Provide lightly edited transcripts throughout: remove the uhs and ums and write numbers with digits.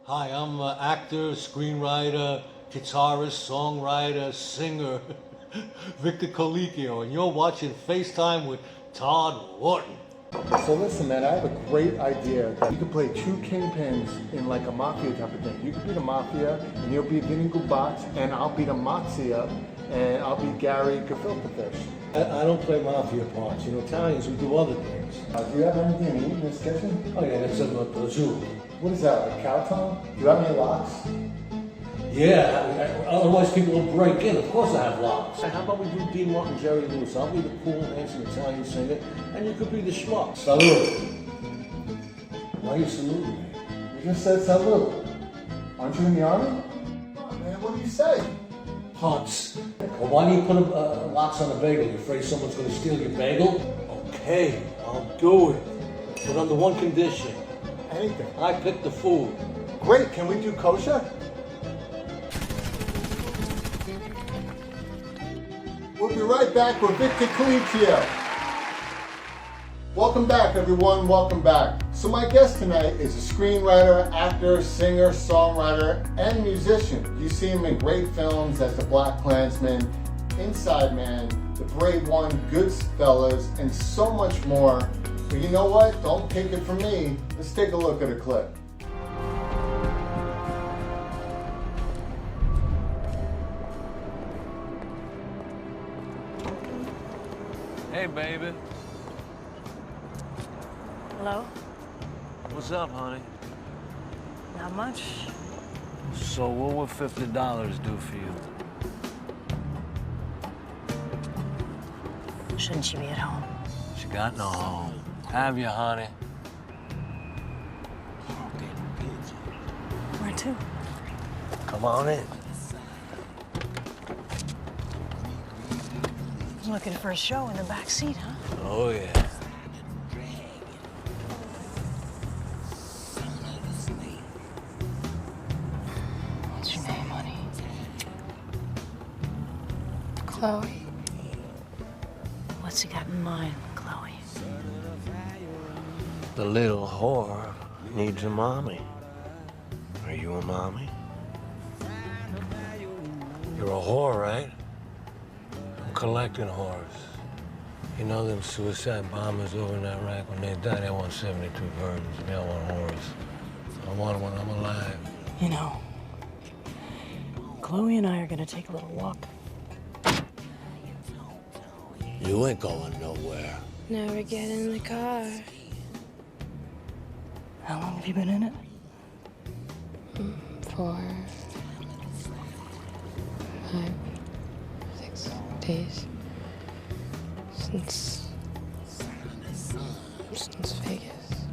Hi, I'm an actor, screenwriter, guitarist, songwriter, singer, Victor Colicchio, and you're watching FaceTime with Todd Wharton. So listen, man, I have a great idea. You could play two kingpins in like a mafia type of thing. You could be the mafia, and you'll be Vinny Gubats, and I'll be the Mafia, and I'll be Gary Gefilte. I don't play mafia parts. You know, Italians, we do other things. Do you have anything to eat in this kitchen? Oh yeah, that's a prosciutto. What is that, like cow tongue? Do you have any locks? Yeah, otherwise people will break in. Of course I have locks. How about we do Dean Martin, Jerry Lewis? I'll be the cool, handsome Italian singer, and you could be the schmuck. Salute. Why are you saluting me? You just said salute. Aren't you in the army? Come on, man, what do you say? Hunts. Well, why do you put locks on a bagel? You afraid someone's going to steal your bagel? Okay, I'll do it. But under one condition. Anything. I pick the food. Great, can we do kosher? We'll be right back with Victor Colicchio. Welcome back, everyone, welcome back. So my guest tonight is a screenwriter, actor, singer, songwriter, and musician. You see him in great films as the BlacKkKlansman, Inside Man, The Brave One, Goodfellas, and so much more. But you know what? Don't take it from me. Let's take a look at a clip. Hey, baby. Hello? What's up, honey? Not much. So what would $50 do for you? Shouldn't she be at home? She got no home. Have you, honey? Where to? Come on in. Looking for a show in the back seat, huh? Oh, yeah. What's your name, honey? Chloe. What's he got in mind, Chloe? The little whore needs a mommy. Are you a mommy? You're a whore, right? I'm collecting whores. You know them suicide bombers over in Iraq, when they die, they want 72 virgins. Me, I want whores. I want them when I'm alive. You know, Chloe and I are gonna take a little walk. You ain't going nowhere. Never get in the car. How long have you been in it? 4, 5, 6 days. Since Vegas.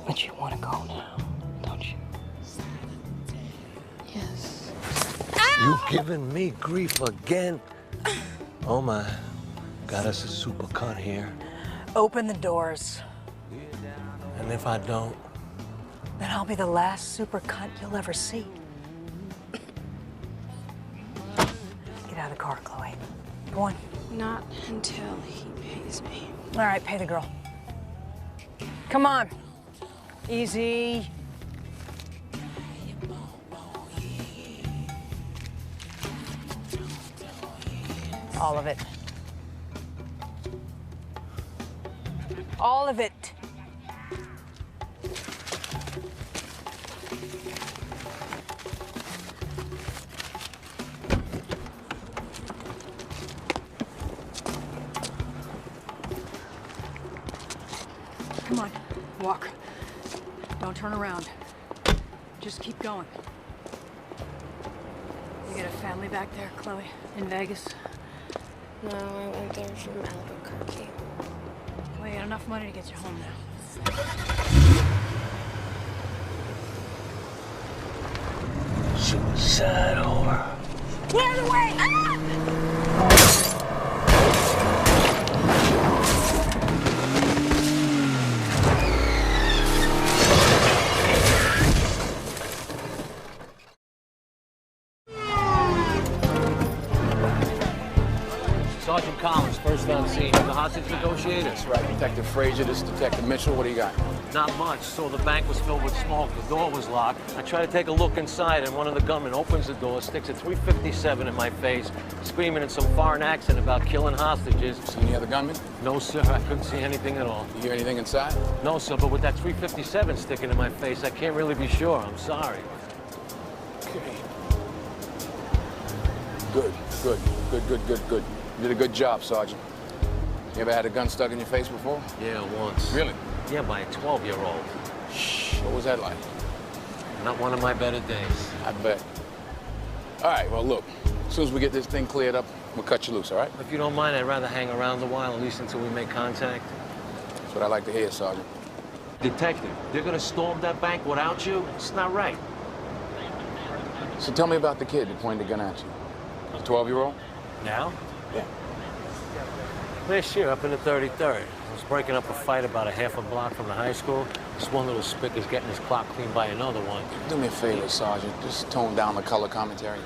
But you wanna go now, don't you? Yes. You giving me grief again? Oh my, got us a super cut here. Open the doors. And if I don't? Then I'll be the last super cunt you'll ever see. Get out of the car, Chloe. Go on. Not until he pays me. All right, pay the girl. Come on. Easy. All of it. All of it. Come on, walk. Don't turn around. Just keep going. You got a family back there, Chloe, in Vegas? No, I went there from Albuquerque. Well, you got enough money to get you home now. Suicide whore. Clear the way! Ah! Sergeant Collins, First on scene, the hostage negotiator. That's right, Detective Frazier, this is Detective Mitchell. What do you got? Not much. So the bank was filled with smoke. The door was locked. I try to take a look inside, and one of the gunmen opens the door, sticks a .357 in my face, screaming in some foreign accent about killing hostages. See any other gunmen? No, sir. I couldn't see anything at all. You hear anything inside? No, sir. But with that .357 sticking in my face, I can't really be sure. I'm sorry. Okay. Good. You did a good job, Sergeant. You ever had a gun stuck in your face before? Yeah, once. Really? Yeah, by a 12-year-old. Shh. What was that like? Not one of my better days. I bet. All right, well, look. As soon as we get this thing cleared up, we'll cut you loose, all right? If you don't mind, I'd rather hang around a while, at least until we make contact. That's what I like to hear, Sergeant. Detective, they're gonna storm that bank without you? It's not right. So tell me about the kid that pointed the gun at you. The 12-year-old? Now? Yeah. Last year, up in the 33rd, I was breaking up a fight about a half a block from the high school. This one little spick is getting his clock cleaned by another one. Do me a favor, Sergeant. Just tone down the color commentary.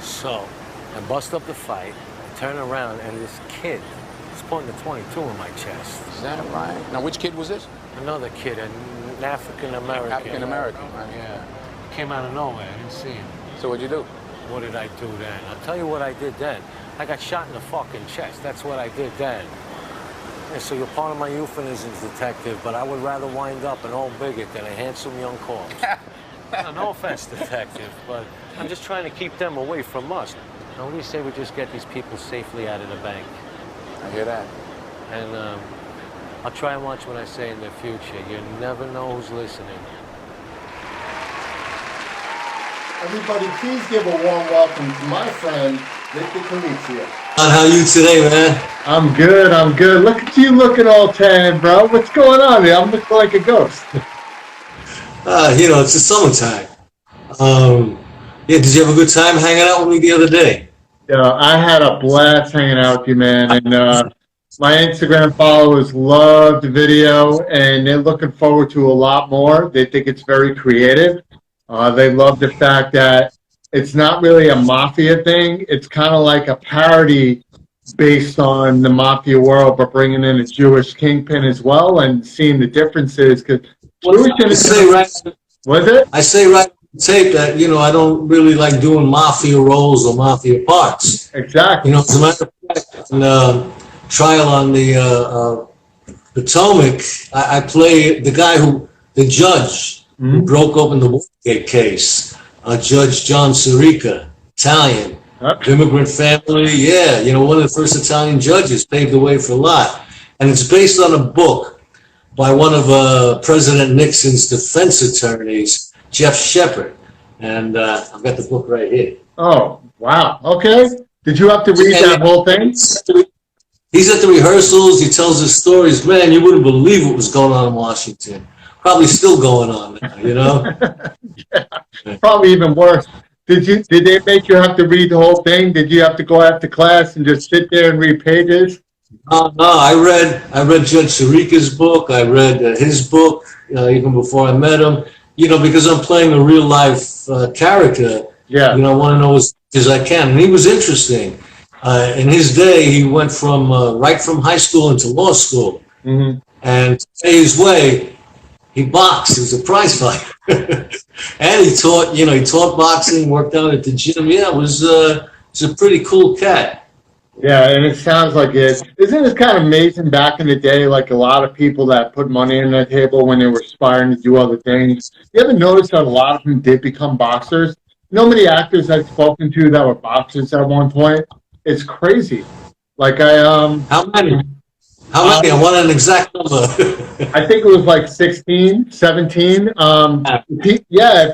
So, I bust up the fight, I turn around, and this kid is pointing a .22 in my chest. Is that right? Now, which kid was this? Another kid, an African-American. African-American, right? Yeah. Came out of nowhere, I didn't see him. So what'd you do? What did I do then? I'll tell you what I did then. I got shot in the fucking chest. That's what I did then. Yeah, so you're part of my euphemisms, detective, but I would rather wind up an old bigot than a handsome young corpse. No offense, detective, but I'm just trying to keep them away from us. Now, what do you say we just get these people safely out of the bank? I hear that. And I'll try and watch what I say in the future. You never know who's listening. Everybody, please give a warm welcome to my friend, Victor Colicchio. How are you today, man? I'm good. Look at you looking all tan, bro. What's going on here? I'm looking like a ghost. It's the summertime. Did you have a good time hanging out with me the other day? Yeah, I had a blast hanging out with you, man. And my Instagram followers love the video, and they're looking forward to a lot more. They think it's very creative. They love the fact that it's not really a mafia thing. It's kind of like a parody based on the mafia world, but bringing in a Jewish kingpin as well and seeing the differences. Because I say right on the tape that, I don't really like doing mafia roles or mafia parts. Exactly. As a matter of fact, in Trial on the Potomac, I play the judge who broke open the Watergate case, Judge John Sirica, Italian, immigrant family. Yeah, one of the first Italian judges, paved the way for a lot. And it's based on a book by one of President Nixon's defense attorneys, Jeff Shepard. And I've got the book right here. Oh, wow. Okay. Did you have to read that whole thing? He's at the rehearsals. He tells his stories. Man, you wouldn't believe what was going on in Washington. Probably still going on now, Yeah, probably even worse. Did they make you have to read the whole thing? Did you have to go after class and just sit there and read pages? No, I read Judge Sirica's book. I read his book even before I met him. Because I'm playing a real life character. Yeah. I want to know as much as I can. And he was interesting. In his day, he went from right from high school into law school. Mm-hmm. And to pay his way, he boxed. He was a prize fighter. And he taught boxing, worked out at the gym. Yeah, it was a pretty cool cat. Yeah, and it sounds like it. Isn't it kind of amazing back in the day, like a lot of people that put money on the table when they were aspiring to do other things? You ever notice that a lot of them did become boxers? Many actors I've spoken to that were boxers at one point. It's crazy. Like How many? I want an exact number. I think it was like 16, 17.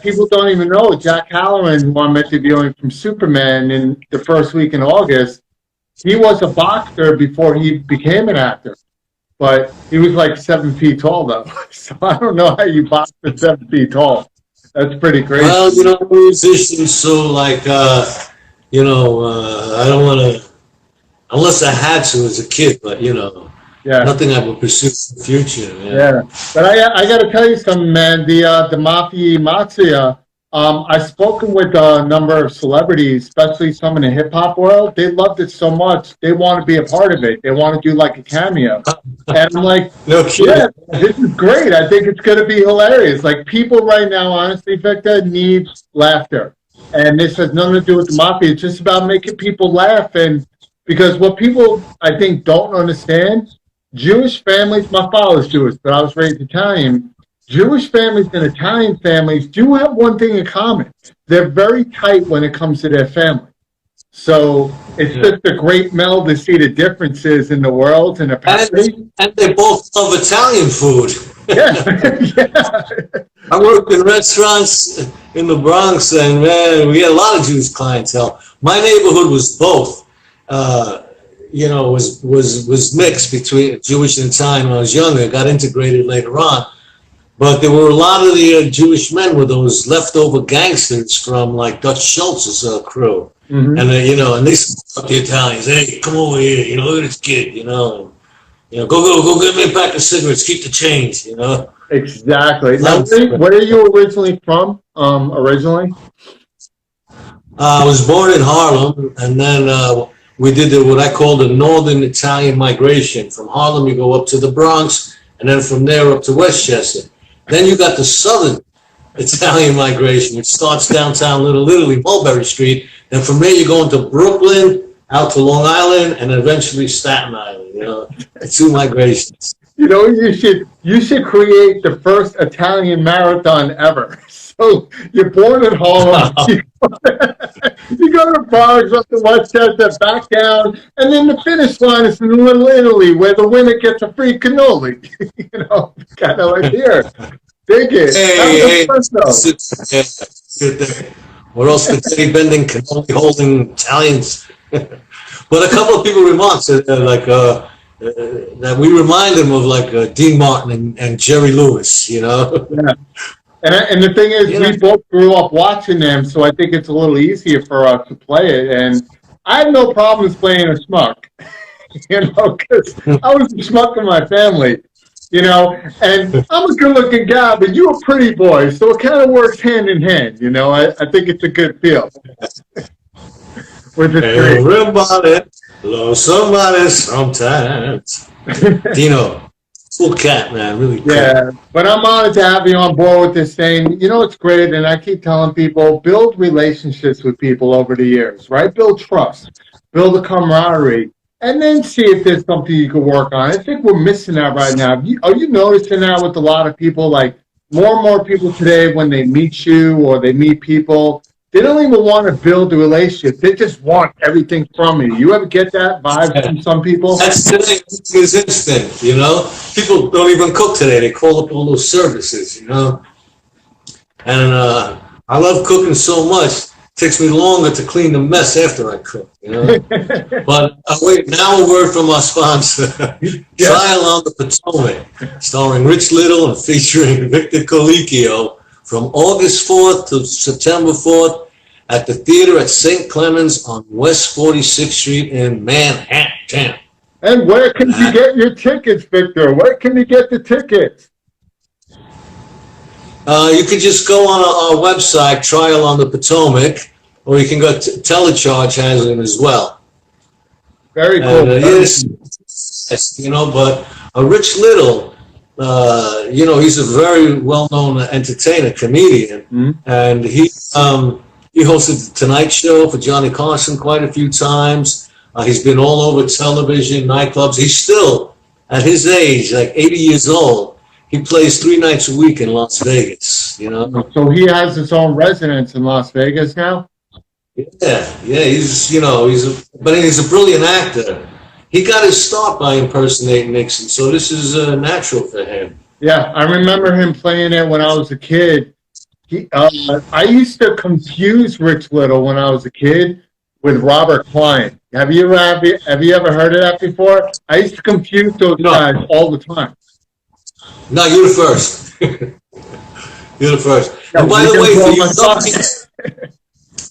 People don't even know. Jack Halloran, who I'm interviewing from Superman in the first week in August, he was a boxer before he became an actor. But he was like 7 feet tall, though. So I don't know how you box at 7 feet tall. That's pretty crazy. Well, musicians, so I don't want to, unless I had to as a kid, but, nothing I would pursue in the future. Yeah. But I got to tell you something, man. The Mafia, I've spoken with a number of celebrities, especially some in the hip hop world. They loved it so much, they want to be a part of it. They want to do like a cameo. And I'm like, No kidding. yeah, this is great. I think it's going to be hilarious. Like, people right now, honestly, Victor, need laughter. And this has nothing to do with the mafia. It's just about making people laugh. And because what people, I think, don't understand, Jewish families, my father's Jewish, but I was raised Italian. Jewish families and Italian families do have one thing in common. They're very tight when it comes to their family. So it's just a great meld to see the differences in the world and the family. And they both love Italian food. Yeah. Yeah. I worked in restaurants in the Bronx, and man, we had a lot of Jewish clientele. My neighborhood was both. Was mixed between Jewish and Italian when I was younger. It got integrated later on. But there were a lot of the Jewish men were those leftover gangsters from like Dutch Schultz's crew. Mm-hmm. And and they spoke the Italians. Hey, come over here. Look at this kid. Go get me a pack of cigarettes. Keep the change. Exactly. Now, where are you originally from? Originally, I was born in Harlem, and then we did what I call the Northern Italian migration. From Harlem, you go up to the Bronx, and then from there up to Westchester. Then you got the Southern Italian migration, which starts downtown Little Italy, Mulberry Street. And from there, you go into Brooklyn, out to Long Island, and eventually Staten Island. 2 migrations. You should create the first Italian marathon ever. So you're born in Harlem, you go to Bronx, up to Westchester, back down, and then the finish line is in Little Italy, where the winner gets a free cannoli. Kind of like here. Dig it. Hey. Or else the teddy bending, cannoli holding Italians. But a couple of people remarked that we remind them of like Dean Martin and Jerry Lewis. Yeah. And the thing is, we both grew up watching them, so I think it's a little easier for us to play it. And I have no problems playing a schmuck, because I was the schmuck of my family, and I'm a good-looking guy, but you're a pretty boy, so it kind of works hand in hand, I think it's a good feel. Everybody loves somebody sometimes. Dino. Cool cat, man, really cool. Yeah, but I'm honored to have you on board with this thing. It's great, and I keep telling people, build relationships with people over the years, right? Build trust, build a camaraderie, and then see if there's something you can work on. I think we're missing that right now. Are you noticing that with a lot of people? Like, more and more people today, when they meet you or they meet people, they don't even want to build a relationship. They just want everything from you. You ever get that vibe from some people? That's today. It's instant, People don't even cook today. They call up all those services, And I love cooking so much. It takes me longer to clean the mess after I cook, But wait, now a word from our sponsor. Trial on the Potomac, starring Rich Little and featuring Victor Colicchio, from August 4th to September 4th at the theater at St. Clemens on West 46th Street in Manhattan. And where can you get your tickets, Victor? Where can you get the tickets? You can just go on our website, Trial on the Potomac, or you can go to Telecharge has them as well. Very cool. Yes, but Rich Little, he's a very well-known entertainer, comedian, and he hosted the Tonight Show for Johnny Carson quite a few times. He's been all over television, nightclubs. He's still, at his age, like 80 years old, he plays 3 nights a week in Las Vegas, So he has his own residence in Las Vegas now? Yeah, he's a brilliant actor. He got his start by impersonating Nixon, so this is natural for him. Yeah, I remember him playing it when I was a kid. I used to confuse Rich Little when I was a kid with Robert Klein. Have you ever heard of that before? I used to confuse those guys all the time. No, you're the first. You're the first. And by the way,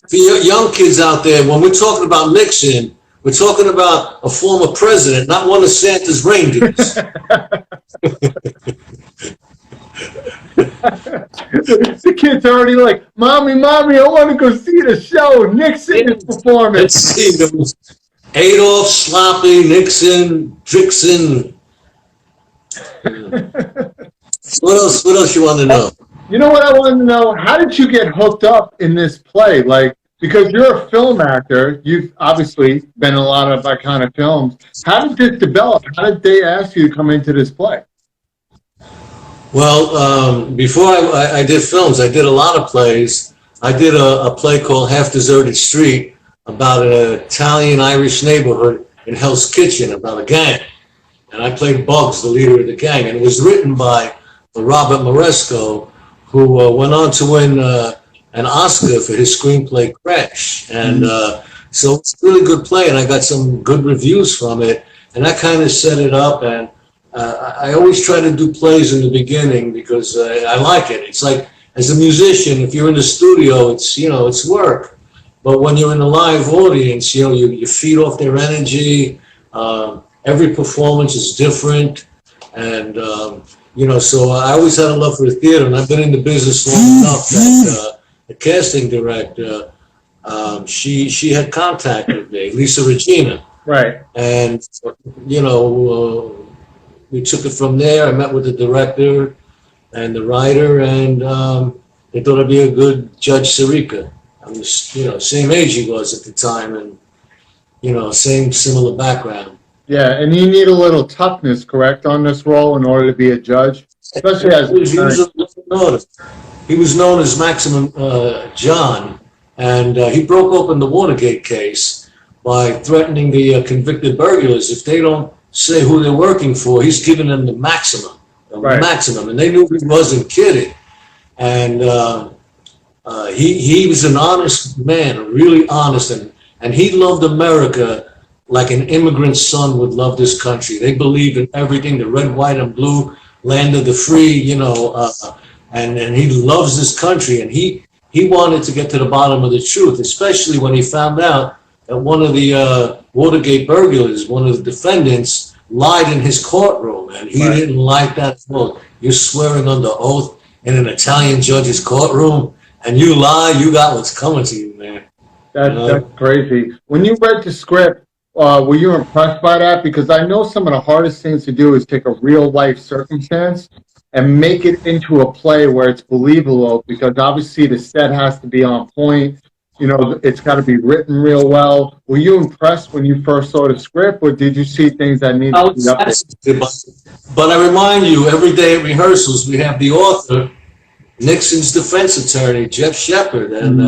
for you young kids out there, when we're talking about Nixon, we're talking about a former president, not one of Santa's reindeers. The kid's already like, Mommy, I want to go see the show. Nixon is performing. Let's see. There was Adolf, Sloppy, Nixon, Dixon. What else you want to know? You know what I want to know? How did you get hooked up in this play? Like, because you're a film actor, you've obviously been in a lot of iconic films. How did this develop? How did they ask you to come into this play? Well, before I did films, I did a lot of plays. I did a play called Half Deserted Street about an Italian-Irish neighborhood in Hell's Kitchen, about a gang. And I played Bugs, the leader of the gang. And it was written by Robert Moresco, who went on to win an Oscar for his screenplay Crash. And so it's a really good play, and I got some good reviews from it. And that kind of set it up. And I always try to do plays in the beginning because I like it. It's like, as a musician, if you're in the studio, it's work. But when you're in a live audience, you feed off their energy. Every performance is different. And, so I always had a love for the theater, and I've been in the business long enough that the casting director, she had contacted me, Lisa Regina. Right. And, we took it from there. I met with the director and the writer, and they thought I'd be a good Judge Sirica. I was, same age he was at the time, and, similar background. Yeah, and you need a little toughness, correct, on this role in order to be a judge? Especially as he was known as Maximum John, and he broke open the Watergate case by threatening the convicted burglars. If they don't say who they're working for, he's giving them the maximum, and they knew he wasn't kidding. And he was an honest man, really honest, and he loved America like an immigrant son would love this country. They believe in everything, the red, white, and blue, land of the free, and he loves this country, and he wanted to get to the bottom of the truth, especially when he found out that one of the Watergate burglars, one of the defendants, lied in his courtroom, and he didn't like that. Well, you're swearing under oath in an Italian judge's courtroom, and you lie, you got what's coming to you, man. That's crazy. When you read the script, were you impressed by that? Because I know some of the hardest things to do is take a real life circumstance and make it into a play where it's believable, because obviously the set has to be on point. It's got to be written real well. Were you impressed when you first saw the script, or did you see things that needed to be updated? But I remind you, every day at rehearsals, we have the author, Nixon's defense attorney, Jeff Shepard, and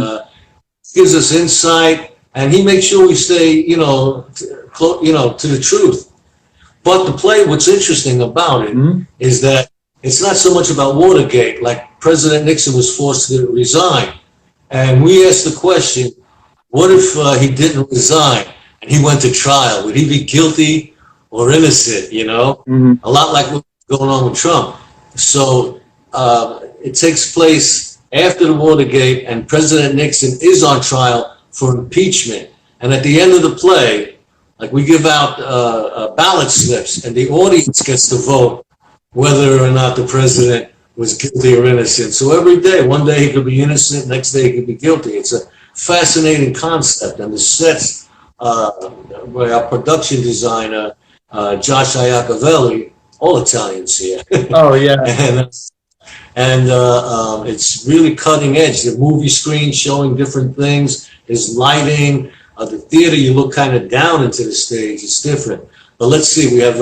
gives us insight, and he makes sure we stay, to the truth. But the play, what's interesting about it is that it's not so much about Watergate, like President Nixon was forced to resign. And we asked the question, what if he didn't resign and he went to trial? Would he be guilty or innocent, A lot like what's going on with Trump. So it takes place after the Watergate, and President Nixon is on trial for impeachment. And at the end of the play, like, we give out ballot slips, and the audience gets to vote whether or not the president was guilty or innocent. So every day, one day he could be innocent, next day he could be guilty. It's a fascinating concept. And the sets, by our production designer, Josh Iacovelli, all Italians here. Oh, yeah. and it's really cutting edge. The movie screen showing different things, there's lighting. The theater, you look kind of down into the stage. It's different. But let's see, we have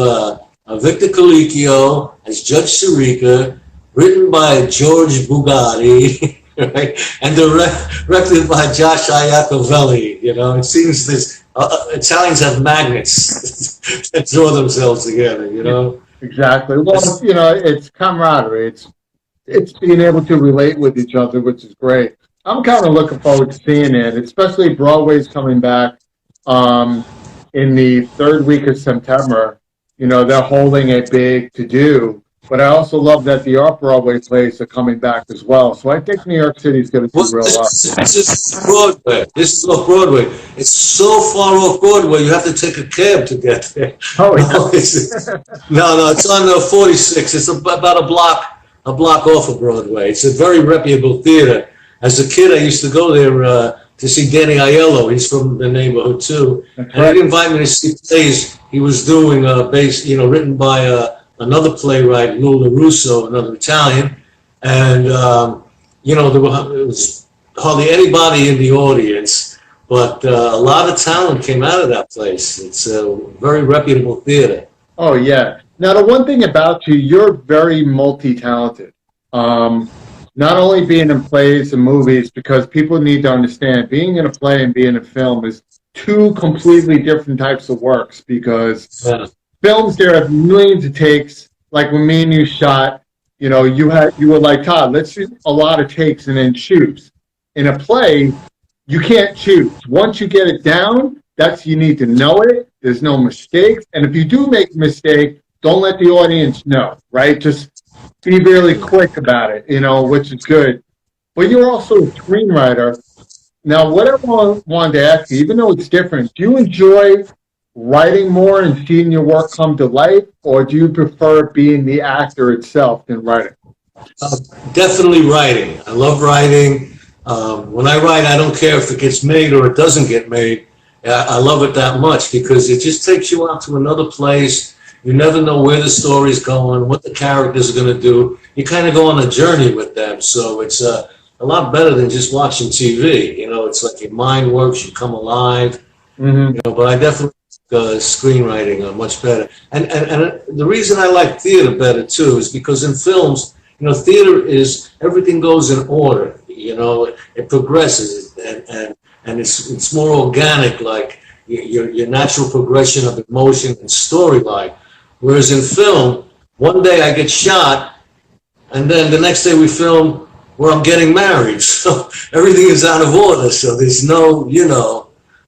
Victor Colicchio as Judge Sirica, written by George Bugatti, right? And directed by Josh Iacovelli. It seems this Italians have magnets that draw themselves together. Exactly. Well, it's camaraderie. It's being able to relate with each other, which is great. I'm kind of looking forward to seeing it, especially Broadway's coming back in the third week of September. They're holding a big to-do. But I also love that the off-Broadway plays are coming back as well. So I think New York City is going to do real well. This is Broadway. This is off-Broadway. It's so far off-Broadway, you have to take a cab to get there. Oh, yeah. No, it's on 46. It's about a block a block off of Broadway. It's a very reputable theater. As a kid, I used to go there to see Danny Aiello. He's from the neighborhood too. And he'd invite me to see plays he was doing, written by another playwright, Lou LaRusso, another Italian. And, there was hardly anybody in the audience, but a lot of talent came out of that place. It's a very reputable theater. Oh, yeah. Now, the one thing about you, you're very multi-talented. Not only being in plays and movies, because people need to understand being in a play and being in a film is two completely different types of works, because films, there are millions of takes. Like when me and you shot, you were like, Todd, let's shoot a lot of takes and then choose. In a play, you can't choose. Once you get it down, you need to know it. There's no mistakes. And if you do make a mistake, don't let the audience know, right? Just be really quick about it, which is good. But you're also a screenwriter. Now, what I wanted to ask you, even though it's different, do you enjoy writing more and seeing your work come to life, or do you prefer being the actor itself than writing? Definitely writing. I love writing. When I write, I don't care if it gets made or it doesn't get made. I love it that much because it just takes you out to another place. You never know where the story's going, what the characters are going to do. You kind of go on a journey with them. So it's a lot better than just watching TV. It's like your mind works, you come alive. Mm-hmm. But I definitely think screenwriting are much better. And the reason I like theater better, too, is because in films, theater is, everything goes in order. It progresses and it's more organic, like your natural progression of emotion and storyline. Whereas in film, one day I get shot, and then the next day we film where I'm getting married. So everything is out of order. So there's no,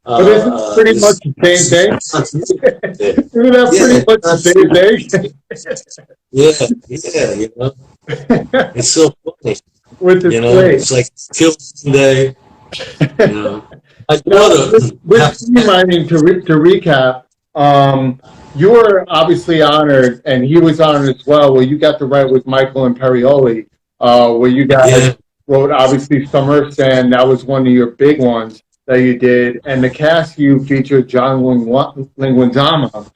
but isn't it pretty much the same day? Isn't that pretty much the same day? Yeah. It's so funny. With the play. It's like kill day. With screenwriting, to recap, you were obviously honored, and he was honored as well, where you got to write with Michael Imperioli, where you guys wrote, obviously, Summer Sand. That was one of your big ones that you did. And the cast, you featured John Leguizamo.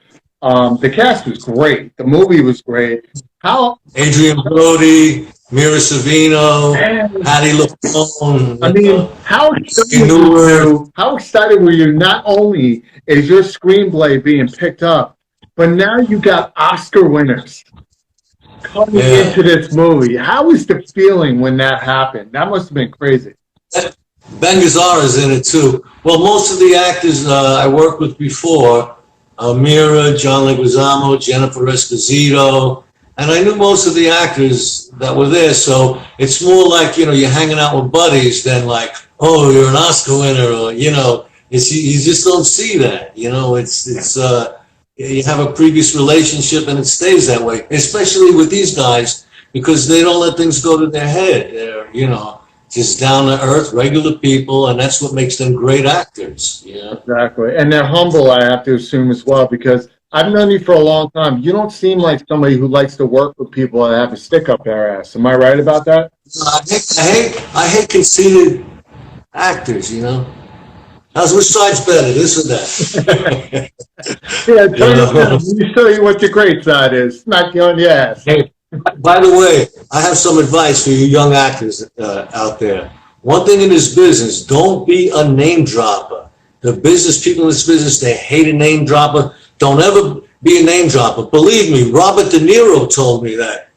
The cast was great. The movie was great. Adrian Brody, Mira Sorvino, Hattie LaFone. I mean, how excited were you? Not only is your screenplay being picked up, but now you got Oscar winners coming into this movie. How was the feeling when that happened? That must have been crazy. Ben Gazzara is in it too. Well, most of the actors I worked with before, Mira, John Leguizamo, Jennifer Esposito, and I knew most of the actors that were there, so it's more like, you're hanging out with buddies than like, oh, you're an Oscar winner, or, you just don't see that, it's you have a previous relationship and it stays that way, especially with these guys, because they don't let things go to their head. They're, just down to earth, regular people, and that's what makes them great actors, Exactly, and they're humble, I have to assume as well, because I've known you for a long time. You don't seem like somebody who likes to work with people that have a stick up their ass. Am I right about that? I hate conceited actors, Which side's better, this or that? Let me show you what your great side is. Smack you on the ass. Hey, by the way, I have some advice for you young actors out there. One thing in this business, don't be a name dropper. The people in this business, they hate a name dropper. Don't ever be a name dropper. Believe me, Robert De Niro told me that.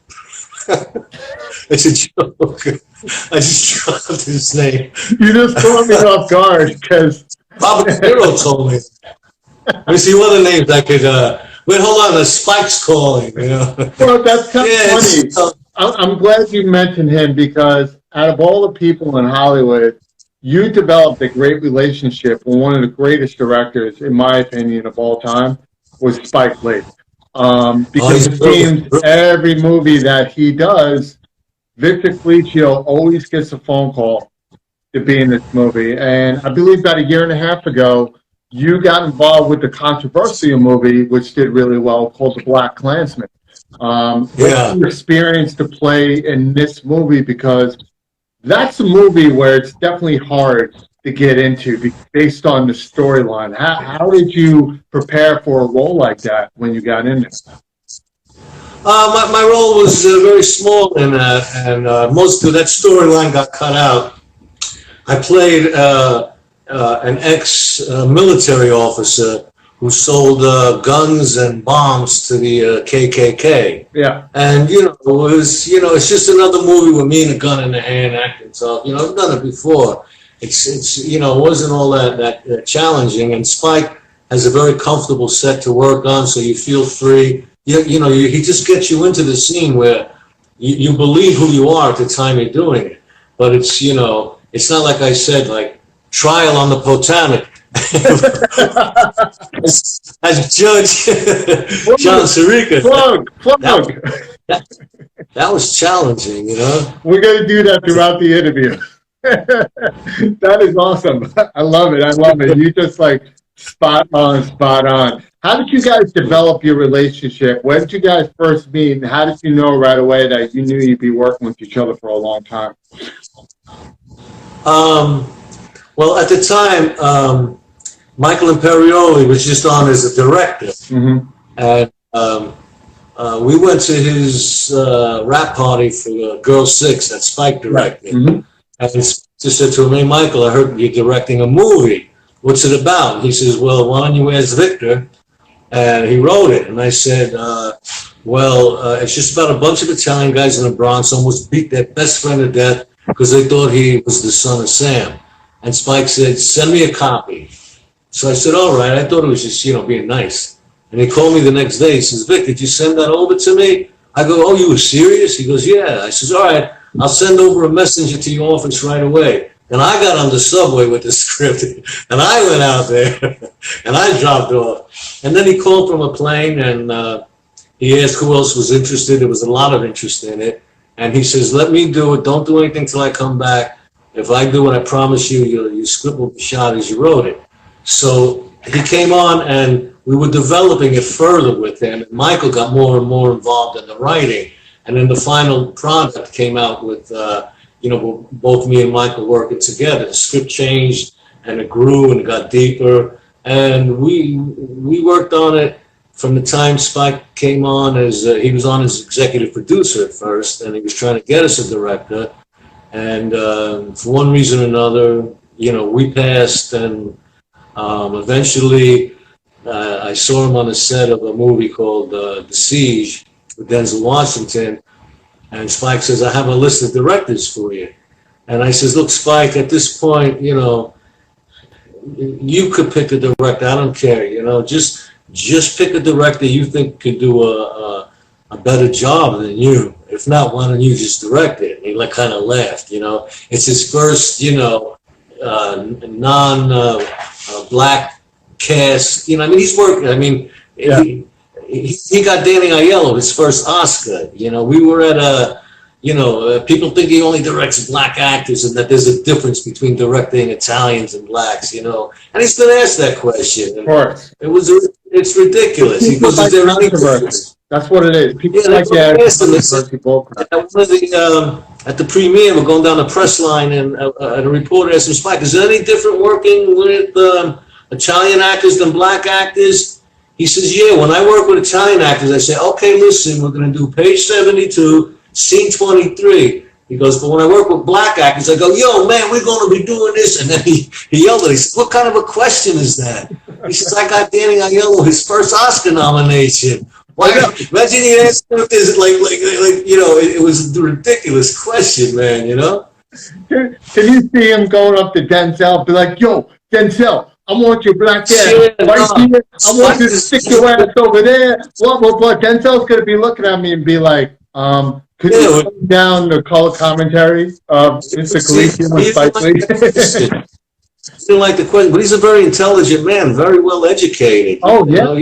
It's a joke. I just dropped his name. You just caught me off guard because Robert De Niro told me. Let me see what other names I could. Wait, hold on. The Spike's calling. Well, that's kind of funny. I'm glad you mentioned him because out of all the people in Hollywood, you developed a great relationship with one of the greatest directors, in my opinion, of all time, was Spike Lee. Because it seems every movie that he does, Victor Colicchio always gets a phone call to be in this movie. And I believe about a year and a half ago, you got involved with the controversial movie, which did really well, called The BlacKkKlansman. What's your experience to play in this movie? Because that's a movie where it's definitely hard to get into based on the storyline. How did you prepare for a role like that when you got in there? My role was very small in that, and most of that storyline got cut out. I played an ex-military officer who sold guns and bombs to the KKK. Yeah. And, it was, it's just another movie with me and a gun in the hand acting tough. I've done it before. It's it wasn't all that challenging. And Spike has a very comfortable set to work on, so you feel free. He just gets you into the scene where you believe who you are at the time you're doing it. But it's, it's not like I said, like, trial on the Potomac. as Judge John Sirica. That was challenging, We're going to do that throughout the interview. That is awesome. I love it. You just like spot on. How did you guys develop your relationship? When did you guys first meet? And how did you know right away that you knew you'd be working with each other for a long time? Well, at the time, Michael Imperioli was just on as a director. Mm-hmm. And we went to his rap party for Girl 6 that Spike directed. Mm-hmm. And he just said to me, "Hey, Michael, I heard you're directing a movie. What's it about?" And he says, "Well, why don't you ask Victor?" And he wrote it. And I said, it's just about a bunch of Italian guys in the Bronx almost beat their best friend to death because they thought he was the son of Sam. And Spike said, "Send me a copy." So I said, "All right." I thought it was just, being nice. And he called me the next day. He says, "Vic, did you send that over to me?" I go, "Oh, you were serious?" He goes, "Yeah." I says, "All right, I'll send over a messenger to your office right away." And I got on the subway with the script, and I went out there, and I dropped off. And then he called from a plane, and he asked who else was interested. There was a lot of interest in it. And he says, "Let me do it. Don't do anything till I come back. If I do it, I promise you, your script will be shot as you wrote it." So he came on, and we were developing it further with him. And Michael got more and more involved in the writing. And then the final product came out with, both me and Michael working together. The script changed, and it grew, and it got deeper. And we worked on it from the time Spike came on as he was on as executive producer at first, and he was trying to get us a director. And for one reason or another, we passed, and eventually I saw him on the set of a movie called The Siege with Denzel Washington. And Spike says, "I have a list of directors for you." And I says, "Look, Spike, at this point, you could pick a director. I don't care. Just pick a director you think could do a better job than you. If not, why don't you just direct it?" And he kind of laughed. It's his first, non-black cast. He's working. He got Danny Aiello his first Oscar. We were at people think he only directs black actors and that there's a difference between directing Italians and blacks, And he's been asked that question. Of course. It's ridiculous. He goes, "Is there any difference?" That's what it is. People like that. At the premiere, we're going down the press line, and a reporter asked him, "Spike, is it any different working with Italian actors than black actors?" He says, "Yeah, when I work with Italian actors, I say, okay, listen, we're going to do page 72, scene 23. He goes, but when I work with black actors, I go, yo, man, we're going to be doing this." And then he yelled at me. He said, "What kind of a question is that?" He says, "I got Danny Aiello his first Oscar nomination." Why? Imagine he asked if there's it was a ridiculous question, man, Can you see him going up to Denzel, be like, "Yo, Denzel, I want your black ass here. I want you to stick your ass over there." Blah, blah, blah. Denzel's going to be looking at me and be like, could you put down the color commentary of Mr. Colicchio and Spike Lee? He didn't like the question, but he's a very intelligent man, very well educated. Oh, yeah.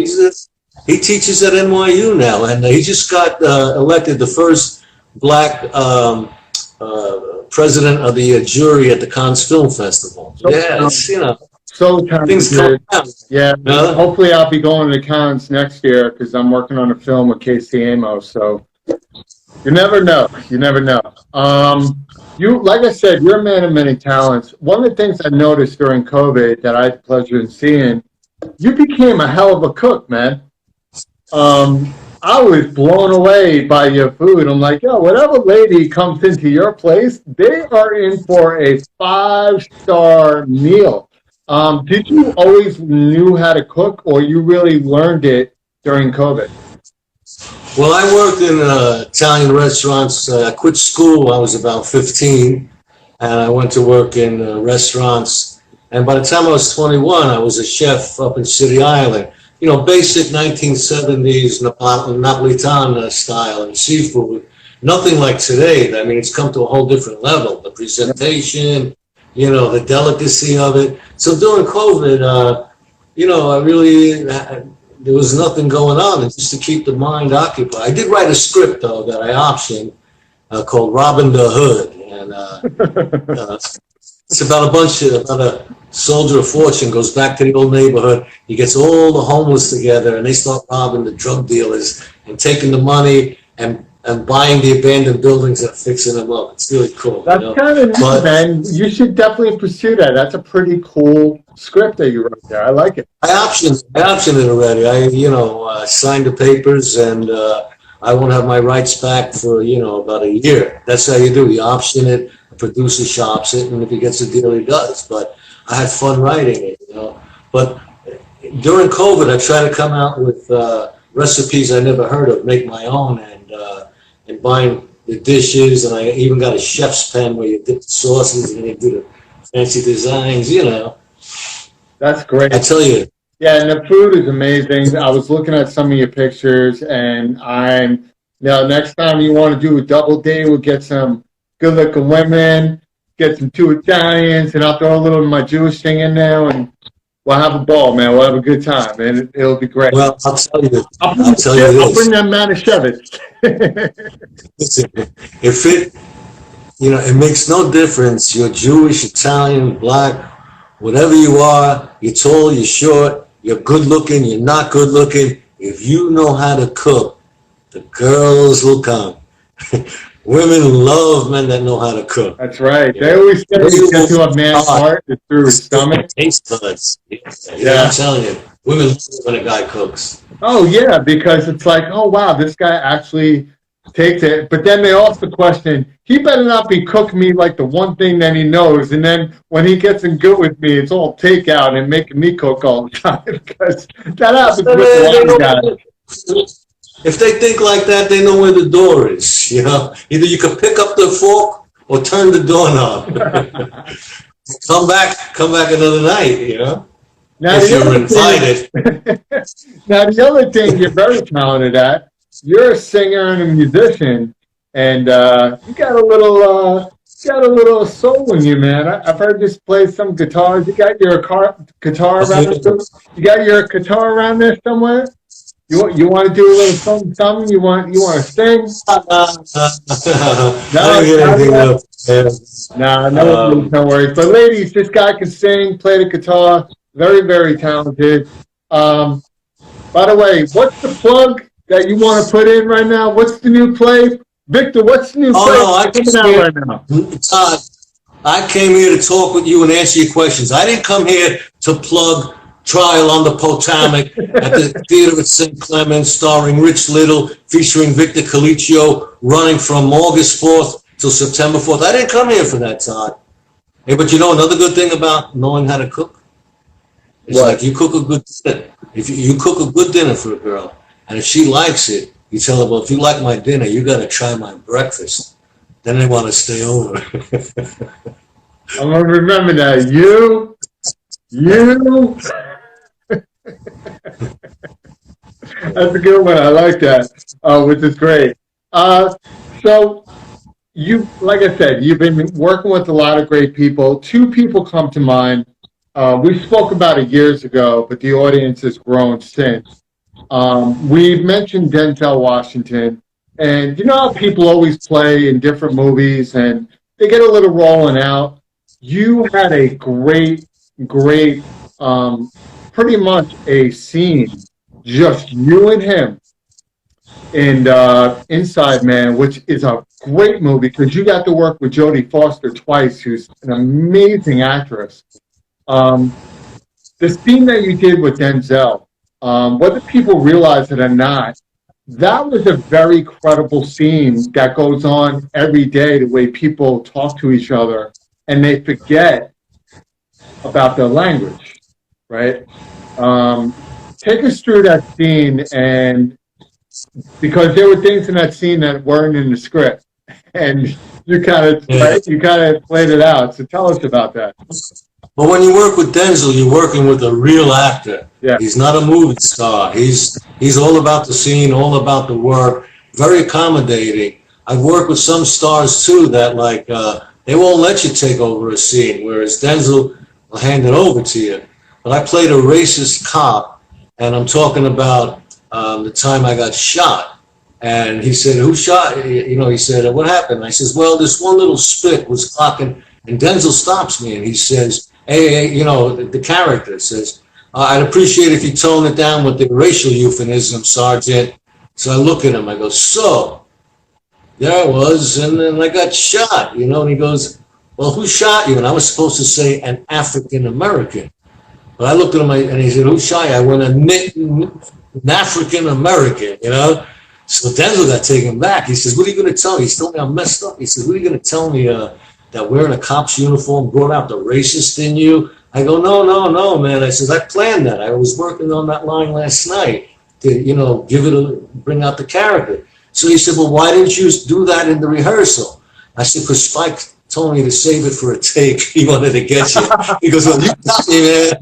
He teaches at NYU now, and he just got elected the first black president of the jury at the Cannes Film Festival. Yeah, it's So Things come talented. out. Yeah, Yeah. hopefully I'll be going to Cannes next year because I'm working on a film with Casey Amos. So you never know. You never know. Like I said, you're a man of many talents. One of the things I noticed during COVID that I had the pleasure in seeing, you became a hell of a cook, man. I was blown away by your food. I'm like, yo, whatever lady comes into your place, they are in for a 5-star meal. Did you always knew how to cook, or you really learned it during COVID? Well, I worked in Italian restaurants. I quit school when I was about 15, and I went to work in restaurants. And by the time I was 21, I was a chef up in City Island. You know, basic 1970s Napolitan style and seafood. Nothing like today. I mean, it's come to a whole different level. The presentation, you know, the delicacy of it. So during COVID, you know, there was nothing going on. It's just to keep the mind occupied. I did write a script, though, that I optioned called Robin the Hood. And it's about a soldier of fortune goes back to the old neighborhood. He gets all the homeless together, and they start robbing the drug dealers and taking the money and buying the abandoned buildings and fixing them up. It's really cool. That's kind of neat, man. You should definitely pursue that. That's a pretty cool script that you wrote there. I like it. I optioned it already. I signed the papers, and I won't have my rights back for, about a year. That's how you do. You option it, the producer shops it, and if he gets a deal, he does. But I had fun writing it, But during COVID, I tried to come out with recipes I never heard of, make my own, and buying the dishes, and I even got a chef's pen where you dip the sauces and you do the fancy designs, That's great. I tell you. Yeah, and the food is amazing. I was looking at some of your pictures, and next time you want to do a double date, we'll get some good-looking women, get some 2 Italians, and I'll throw a little of my Jewish thing in there, and we'll have a ball, man. We'll have a good time, and it'll be great. Well, I'll tell you. I'll bring that Manischewitz. Listen, it makes no difference. You're Jewish, Italian, black, whatever you are. You're tall, you're short, you're good looking, you're not good looking. If you know how to cook, the girls will come. Women love men that know how to cook. That's right. They always say you get to a man's heart is through his stomach. Taste buds. Yeah, I'm telling you, women love when a guy cooks. Oh yeah, because it's like, oh wow, this guy actually takes it. But then they also question, he better not be cooking me like the one thing that he knows. And then when he gets in good with me, it's all takeout and making me cook all the time. Because that happens with a lot of guys. If they think like that, they know where the door is, Either you can pick up the fork or turn the doorknob. Come back another night, Now, if you're invited. Now, the other thing you're very talented at, you're a singer and a musician, and you got a little soul in you, man. I've heard you play some guitars. You got your guitar around there? You got your guitar around there somewhere? You want to do a little something? You want to sing? No worries. But ladies, this guy can sing, play the guitar, very, very talented. By the way, what's the plug that you want to put in right now? What's the new play? Victor, what's the new play coming out right now? Todd, I came here to talk with you and answer your questions. I didn't come here to plug Trial on the Potomac at the Theater at St. Clements, starring Rich Little, featuring Victor Colicchio, running from August 4th till September 4th. I didn't come here for that, Todd. Hey, but another good thing about knowing how to cook? It's like you cook a good dinner. If you cook a good dinner for a girl, and if she likes it, you tell her, well, if you like my dinner, you got to try my breakfast. Then they want to stay over. I'm going to remember that. You. That's a good one. I like that, which is great. So you, like I said, you've been working with a lot of great people. 2 people come to mind. We spoke about it years ago, but the audience has grown since. We've mentioned Denzel Washington, and you know how people always play in different movies and they get a little rolling out. You had a great pretty much a scene, just you and him, in Inside Man, which is a great movie because you got to work with Jodie Foster twice, who's an amazing actress. The scene that you did with Denzel, whether people realize it or not, that was a very credible scene that goes on every day, the way people talk to each other and they forget about their language, right? Take us through that scene, and because there were things in that scene that weren't in the script, and you kind of played it out. So tell us about that. But when you work with Denzel, you're working with a real actor. Yeah. He's not a movie star. He's all about the scene, all about the work, very accommodating. I've worked with some stars too that they won't let you take over a scene, whereas Denzel will hand it over to you. But I played a racist cop, and I'm talking about the time I got shot. And he said, who shot? He said, what happened? I says, well, this one little spit was clocking, and Denzel stops me and he says, hey, the character says, I'd appreciate if you tone it down with the racial euphemism, Sergeant. So I look at him, I go, so, there I was, and then I got shot, and he goes, well, who shot you? And I was supposed to say an African-American. But I looked at him and he said, who shot you? I went, an African-American, So Denzel got taken back. He says, what are you going to tell me? He told me I'm messed up. He says, what are you going to tell me that wearing a cop's uniform brought out the racist in you? I go, no, man. I says, I planned that. I was working on that line last night to, bring out the character. So he said, well, why didn't you do that in the rehearsal? I said, because Spike told me to save it for a take. He wanted to get you. He goes, well, you got me, man.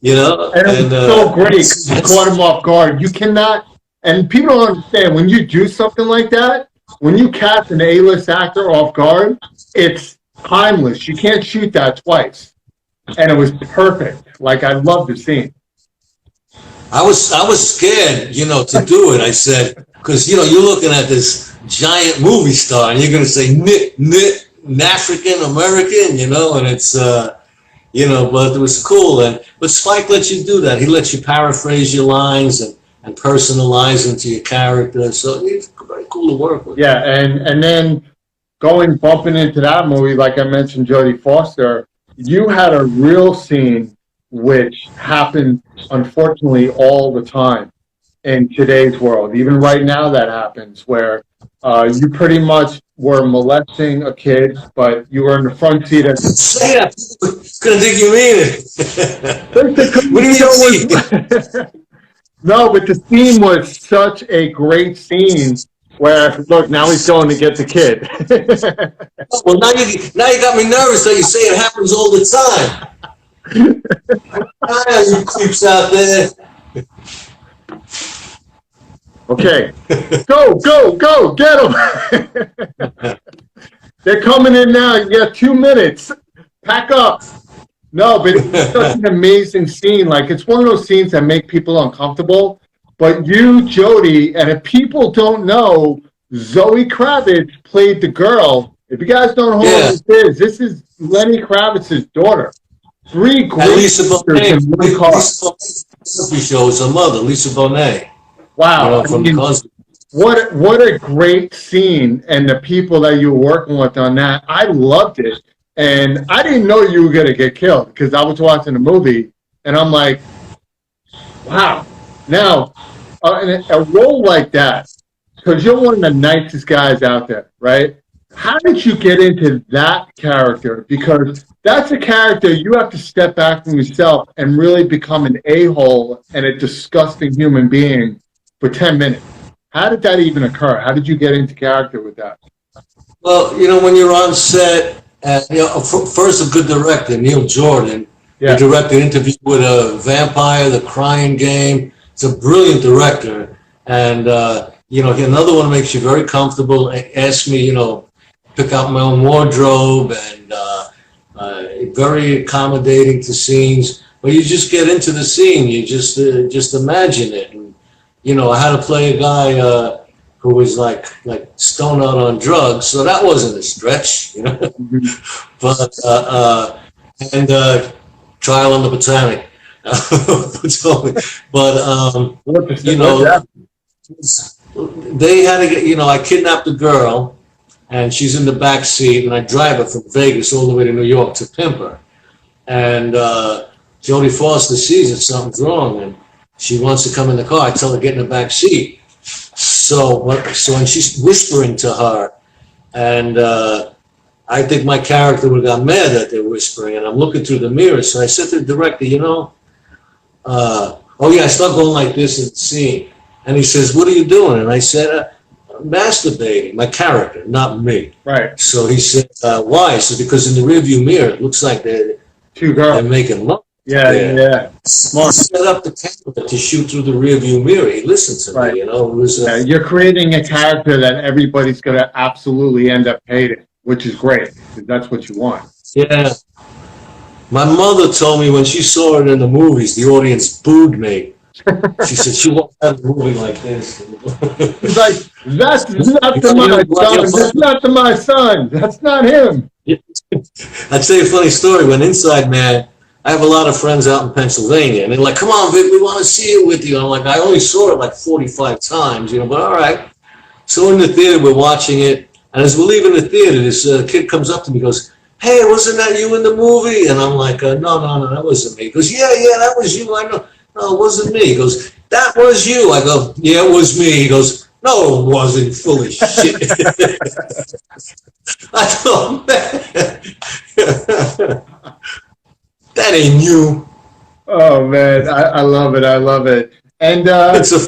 And it was so great because you caught him off guard. You cannot, and people don't understand, when you do something like that, when you catch an A-list actor off guard, it's timeless. You can't shoot that twice. And it was perfect. I love the scene. I was scared, to do it. I said, because, you're looking at this giant movie star and you're going to say, African-American, and it's, but it was cool. But Spike lets you do that. He lets you paraphrase your lines and personalize into your character. So it's very cool to work with. Yeah, and then bumping into that movie, like I mentioned, Jodie Foster, you had a real scene which happened, unfortunately, all the time in today's world. Even right now that happens, where you pretty much were molesting a kid, but you were in the front seat. Say that. Couldn't think you mean it. What do you mean? No, but the scene was such a great scene where, look, now he's going to get the kid. Well, now you got me nervous that you say it happens all the time. You creeps out there. Okay. Go, get them. They're coming in now. You got 2 minutes. Pack up. No, but it's such an amazing scene. It's one of those scenes that make people uncomfortable. But you, Jodie, and if people don't know, Zoe Kravitz played the girl. If you guys don't know who this is Lenny Kravitz's daughter. 3 great Lisa Bonet. in one car. Lisa show is her mother, Lisa Bonet. Wow. From Cousin. What a great scene, and the people that you were working with on that, I loved it. And I didn't know you were going to get killed because I was watching the movie, and I'm like, wow. Now, a role like that, because you're one of the nicest guys out there, right? How did you get into that character? Because that's a character you have to step back from yourself and really become an a-hole and a disgusting human being for 10 minutes. How did that even occur? How did you get into character with that? Well, when you're on set, first a good director, Neil Jordan. Yeah. He directed Interview with a Vampire, The Crying Game. It's a brilliant director. And, another one makes you very comfortable. Asked me, pick out my own wardrobe and very accommodating to scenes. But you just get into the scene. You just imagine it. And, I had to play a guy who was like stoned out on drugs, so that wasn't a stretch, But Trial on the Potomac. Potomac. But you know, they had to get. You know, I kidnapped a girl, and she's in the back seat, and I drive her from Vegas all the way to New York to pimp her. And Jodie Foster sees that something's wrong, and she wants to come in the car. I tell her get in the back seat. And she's whispering to her, and I think my character would have got mad that they're whispering, and I'm looking through the mirror. So I said to the director, you know, oh yeah, I start going like this in the scene, and he says, "What are you doing?" And I said, "Masturbating." My character, not me. Right. So he said, "Why?" I said, "Because in the rearview mirror, it looks like they're making love." Yeah. Smart. Set up the camera to shoot through the rearview mirror. He listened to me, you know. It was, you're creating a character that everybody's going to absolutely end up hating, which is great, because that's what you want. Yeah. My mother told me when she saw it in the movies, the audience booed me. She said she won't have a movie like this. He's like, that's not my son. That's not my son. That's not him. I'd say a funny story. When Inside Man, I have a lot of friends out in Pennsylvania, and they're like, "Come on, Vic, we want to see it with you." And I'm like, "I only saw it like 45 times, you know, but all right." So in the theater, we're watching it, and as we're leaving the theater, this kid comes up to me and goes, "Hey, wasn't that you in the movie?" And I'm like, No, that wasn't me." He goes, Yeah, that was you. I know. "No, it wasn't me." He goes, "That was you." I go, "Yeah, it was me." He goes, "No, it wasn't, full of shit." I thought, man, that ain't you. Oh man, I love it. I love it. And it's a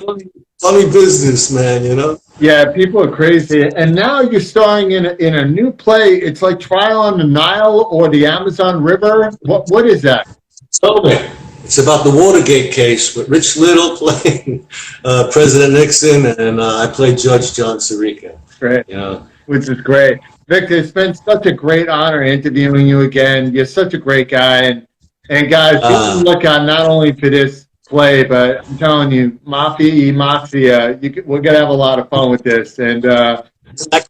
funny business, man. You know. Yeah, people are crazy. And now you're starring in a new play. It's like Trial on the Nile or the Amazon River. What is that? It's about the Watergate case with Rich Little playing President Nixon, and I play Judge John Sirica. Great. You know. Which is great. Victor, it's been such a great honor interviewing you again. You're such a great guy. And guys, look out not only for this play, but I'm telling you, Mafia, we're going to have a lot of fun with this. And I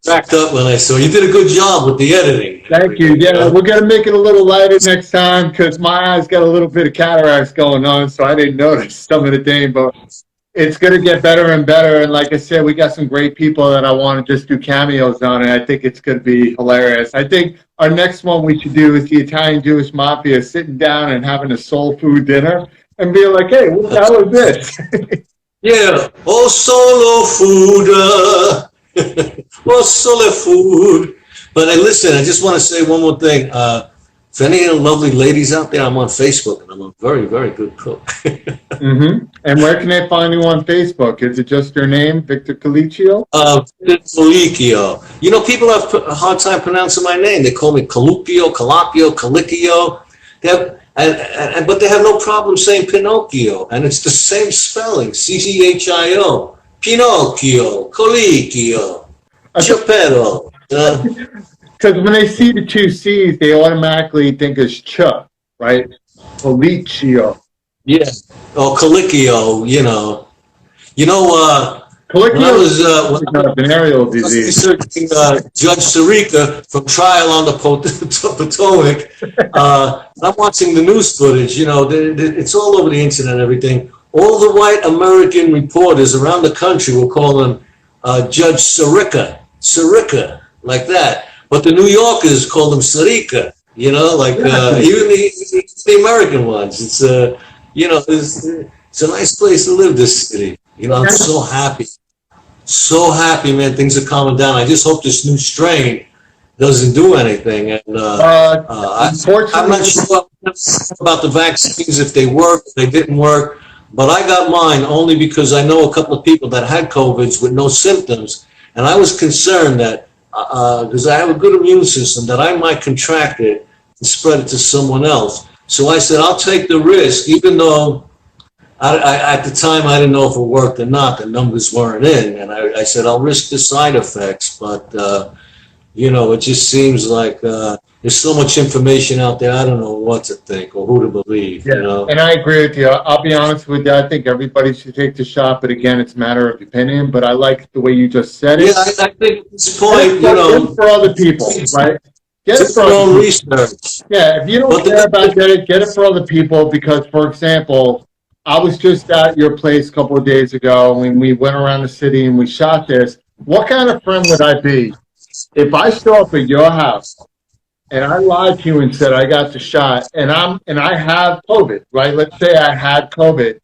cracked up when I saw you. Did a good job with the editing. Thank you. Yeah, we're going to make it a little lighter next time because my eyes got a little bit of cataracts going on, so I didn't notice some of the thing, but it's going to get better and better. And like I said, we got some great people that I want to just do cameos on, and I think it's going to be hilarious. I think our next one we should do is the Italian Jewish Mafia sitting down and having a soul food dinner and being like, "Hey, what the hell is this?" Yeah, oh, solo food, oh, solo food. But listen, I just want to say one more thing. If any of the lovely ladies out there, I'm on Facebook, and I'm a very, very good cook. And where can they find you on Facebook? Is it just your name, Victor Colicchio? Colicchio. You know, people have a hard time pronouncing my name. They call me Colicchio, Colicchio. But they have no problem saying Pinocchio, and it's the same spelling, Cchio, Pinocchio, Colicchio, Geppetto. Because when they see the two C's, they automatically think it's Ch, right? Colicchio. Yeah, or Colicchio, you know. Colicchio is a venereal disease. Researching Judge Sirica from Trial on the Potomac. I'm watching the news footage. You know, it's all over the internet and everything. All the white American reporters around the country will call him Judge Sirica, like that. But the New Yorkers call him Sirica. You know, like even the American ones. It's you know, it's a nice place to live. This city. You know, I'm so happy. So happy, man. Things are calming down. I just hope this new strain doesn't do anything. And I'm not sure about the vaccines, if they work, if they didn't work. But I got mine only because I know a couple of people that had COVIDs with no symptoms. And I was concerned that, because I have a good immune system, that I might contract it and spread it to someone else. So I said, I'll take the risk, even though at the time, I didn't know if it worked or not. The numbers weren't in. And I said, I'll risk the side effects. But, you know, it just seems like there's so much information out there. I don't know what to think or who to believe, you know. And I agree with you. I'll be honest with you. I think everybody should take the shot. But again, it's a matter of opinion. But I like the way you just said it. Yeah, I think at this point, you know. For other people, right? Get Do it for your other own people. research. Yeah, if you don't care about get it for other people because, for example, I was just at your place a couple of days ago when we went around the city and we shot this. What kind of friend would I be if I show up at your house and I lied to you and said I got the shot and I have COVID, right? Let's say I had COVID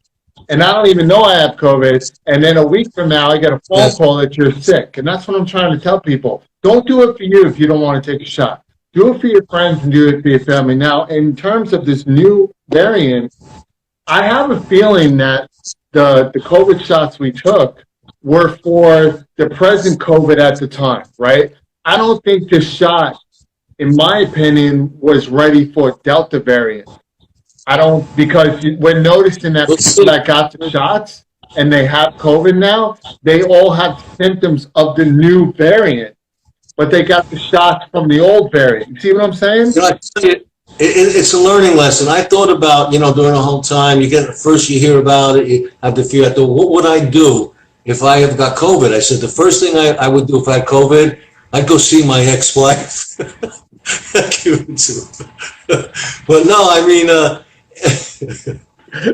and I don't even know I have COVID, and then a week from now I get a phone call that you're sick. And that's what I'm trying to tell people. Don't do it for you if you don't want to take a shot. Do it for your friends and do it for your family. Now, in terms of this new variant, I have a feeling that the COVID shots we took were for the present COVID at the time, right? I don't think this shot, in my opinion, was ready for Delta variant. I don't, because we're noticing that people that got the shots and they have COVID now, they all have symptoms of the new variant, but they got the shots from the old variant. You see what I'm saying? You know, I tell you, it's a learning lesson. I thought about, during the whole time, first you hear about it, you have the fear. I thought, what would I do if I have got COVID? I said, the first thing I would do if I had COVID, I'd go see my ex-wife. But no, I mean,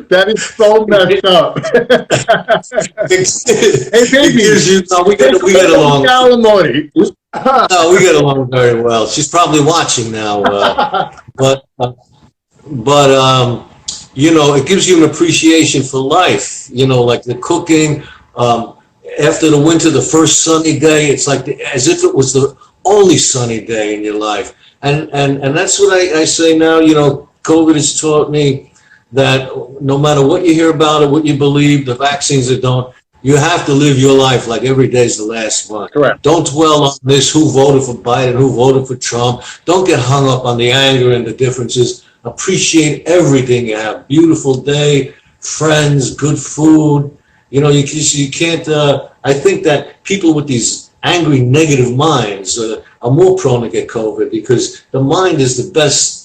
that is so messed up. Hey, baby, we get along. Alimony. No, we get along very well. She's probably watching now, but it gives you an appreciation for life. Like the cooking. After the winter, the first sunny day, it's like as if it was the only sunny day in your life. And that's what I say now. COVID has taught me that no matter what you hear about it, what you believe, the vaccines that don't, you have to live your life like every day's the last one. Correct. Don't dwell on this, who voted for Biden, who voted for Trump. Don't get hung up on the anger and the differences. Appreciate everything you have. Beautiful day, friends, good food. You can't, I think that people with these angry, negative minds are more prone to get COVID because the mind is the best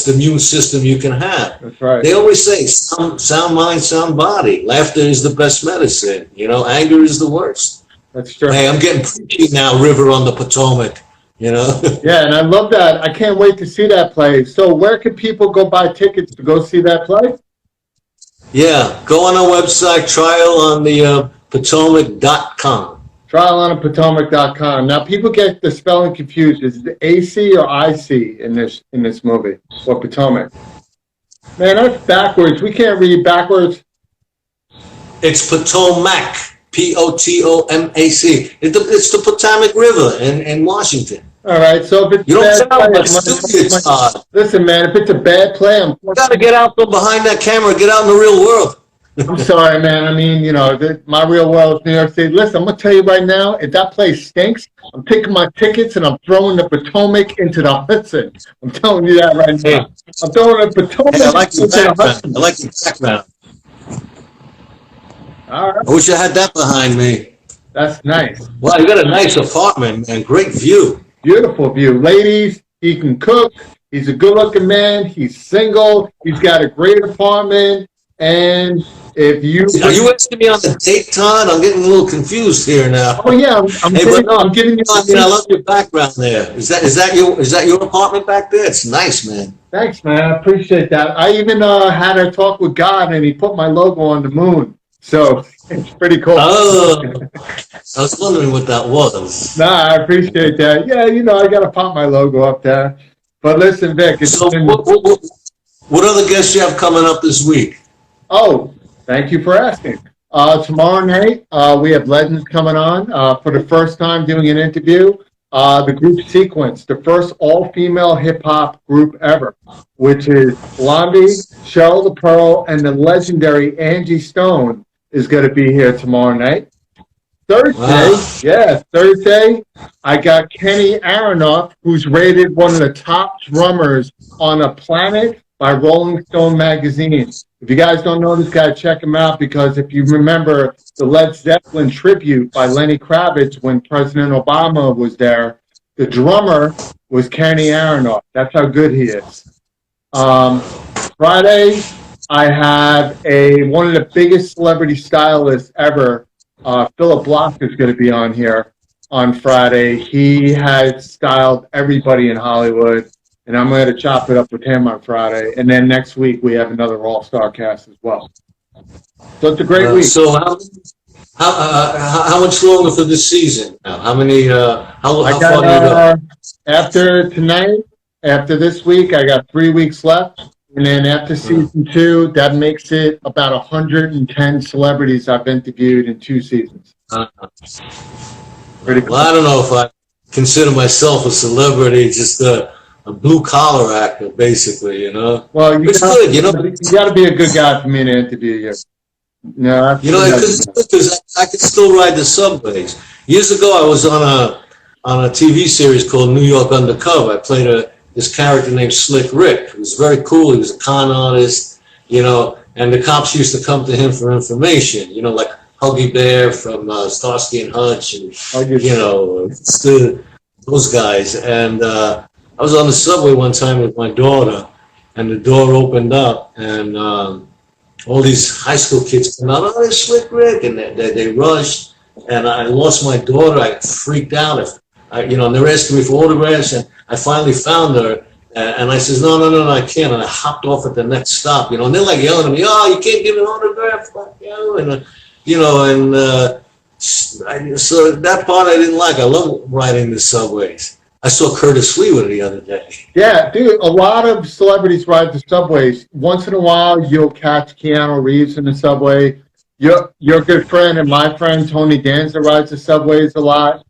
immune system you can have. That's right. They always say sound mind, sound body. Laughter is the best medicine. Anger is the worst. That's true. Hey, I'm getting preachy now, River on the Potomac. Yeah, and I love that. I can't wait to see that play. So where can people go buy tickets to go see that play? Yeah, go on our website, trialonthepotomac.com. Trialonthepotomac.com. Now, people get the spelling confused. Is it AC or IC in this movie, or Potomac? Man, that's backwards. We can't read backwards. It's Potomac, Potomac. It's the Potomac River in Washington. All right, so if it's you don't sound like stupid, listen, man, if it's a bad play, you got to get out from behind that camera, get out in the real world. I'm sorry, man. I mean, my real world is New York City. Listen, I'm going to tell you right now, if that place stinks, I'm taking my tickets and I'm throwing the Potomac into the Hudson. I'm telling you that right now. I'm throwing the Potomac I like into the Hudson. I like the background. All right. I wish I had that behind me. That's nice. Well, you got a nice apartment, man. Great view. Beautiful view. Ladies, he can cook. He's a good-looking man. He's single. He's got a great apartment. And if you... Are you asking me on the date, Todd? I'm getting a little confused here now. Oh, yeah. I'm giving you... I love your background there. Is that your apartment back there? It's nice, man. Thanks, man. I appreciate that. I even had a talk with God, and he put my logo on the moon. So it's pretty cool. Oh, I was wondering what that was. Nah, I appreciate that. Yeah, I got to pop my logo up there. But listen, Vic. What other guests you have coming up this week? Oh, thank you for asking. Tomorrow night, we have legends coming on for the first time doing an interview. The group Sequence, the first all-female hip-hop group ever, which is Blondie, Cheryl the Pearl, and the legendary Angie Stone is going to be here tomorrow night. Thursday, I got Kenny Aronoff, who's rated one of the top drummers on the planet by Rolling Stone magazine. If you guys don't know this guy, check him out, because if you remember the Led Zeppelin tribute by Lenny Kravitz when President Obama was there, the drummer was Kenny Aronoff. That's how good he is. Friday, I have one of the biggest celebrity stylists ever, Philip Block, is going to be on here. on Friday. He had styled everybody in Hollywood, and I'm going to chop it up with him on Friday. And then next week we have another all-star cast as well. So it's a great week. So how much longer for this season now? How many? How far do you go? After tonight, after this week, I got 3 weeks left. And then after season 2, that makes it about 110 celebrities I've interviewed in 2 seasons. Pretty cool. Well, I don't know if I consider myself a celebrity, just a blue-collar actor, basically, you know? Well, it's good, you know? You got to be a good guy for me to interview you. No, you know, because I could still ride the subways. Years ago, I was on a TV series called New York Undercover. I played this character named Slick Rick. He was very cool. He was a con artist, you know, and the cops used to come to him for information, you know, like Huggy Bear from Starsky and Hutch, and, you know, those guys. And I was on the subway one time with my daughter, and the door opened up, and all these high school kids come out, oh, there's Slick Rick, and they rushed, and I lost my daughter. I freaked out. You know, and they were asking me for autographs, and I finally found her, and I says, no, I can't, and I hopped off at the next stop, you know, and they're like yelling at me, oh, you can't give an autograph, fuck you, and you know, and so that part I didn't like. I love riding the subways. I saw Curtis Leewood the other day. Yeah, dude, a lot of celebrities ride the subways. Once in a while, you'll catch Keanu Reeves in the subway. Your good friend and my friend, Tony Danza, rides the subways a lot.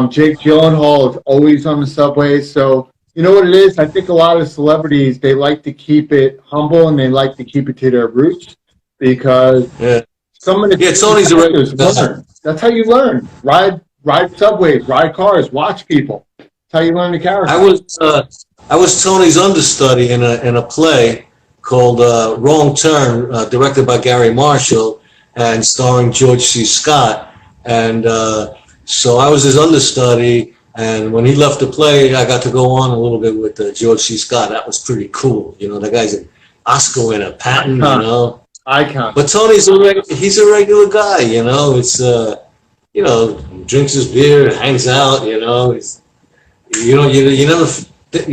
Jake Gyllenhaal is always on the subways. So, you know what it is? I think a lot of celebrities, they like to keep it humble and they like to keep it to their roots because some of the Tony's a regular guy. That's how you learn. Ride subways, ride cars, watch people. That's how you learn the character. I was Tony's understudy in a play called Wrong Turn, directed by Gary Marshall and starring George C. Scott. And so I was his understudy, and when he left the play, I got to go on a little bit with George C. Scott. That was pretty cool. You know, the guy's an Oscar winner, Patton, you know. Icon. But Tony's he's a regular guy, you know. It's you know, drinks his beer, hangs out, you know. You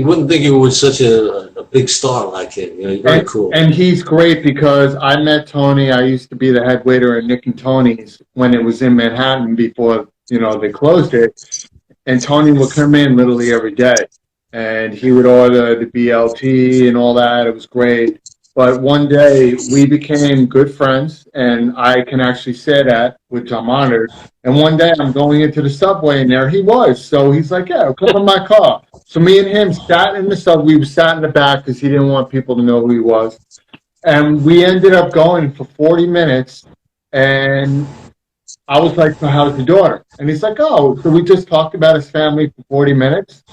wouldn't think he was such a big star like him. You know, he's very cool. And he's great because I met Tony. I used to be the head waiter at Nick and Tony's when it was in Manhattan before, you know, they closed it. And Tony would come in literally every day. And he would order the BLT and all that. It was great. But one day we became good friends, and I can actually say that, which I'm honored. And one day I'm going into the subway, and there he was. So he's like, yeah, come in my car. So me and him sat in the subway. We sat in the back because he didn't want people to know who he was. And we ended up going for 40 minutes. And I was like, so how's your daughter? And he's like, oh, so we just talked about his family for 40 minutes.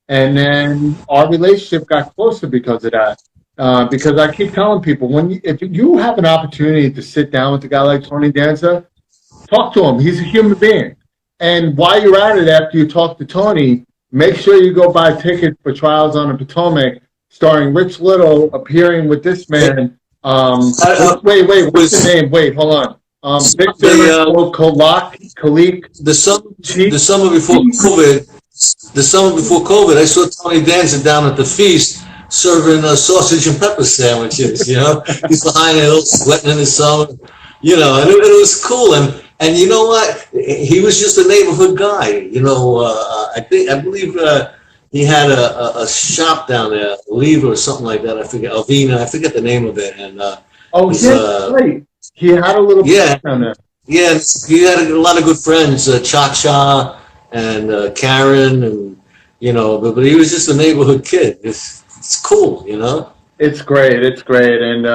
And then our relationship got closer because of that. Because I keep telling people, if you have an opportunity to sit down with a guy like Tony Danza, talk to him. He's a human being. And while you're at it, after you talk to Tony, make sure you go buy tickets for Trials on the Potomac, starring Rich Little, appearing with this man. Wait, what's the name? Wait, hold on. Victor Colicchio. The summer before COVID, I saw Tony Danza down at the feast, serving sausage and pepper sandwiches, you know. He's behind it, sweating in the summer, you know, and it was cool. And you know what? He was just a neighborhood guy, you know. I believe he had a shop down there, Lever or something like that. I forget, Alvina, I forget the name of it. And great. He had a little place down there. Yeah, he had a lot of good friends, Cha-Cha and Karen, and you know, but he was just a neighborhood kid. It's cool, you know? It's great, and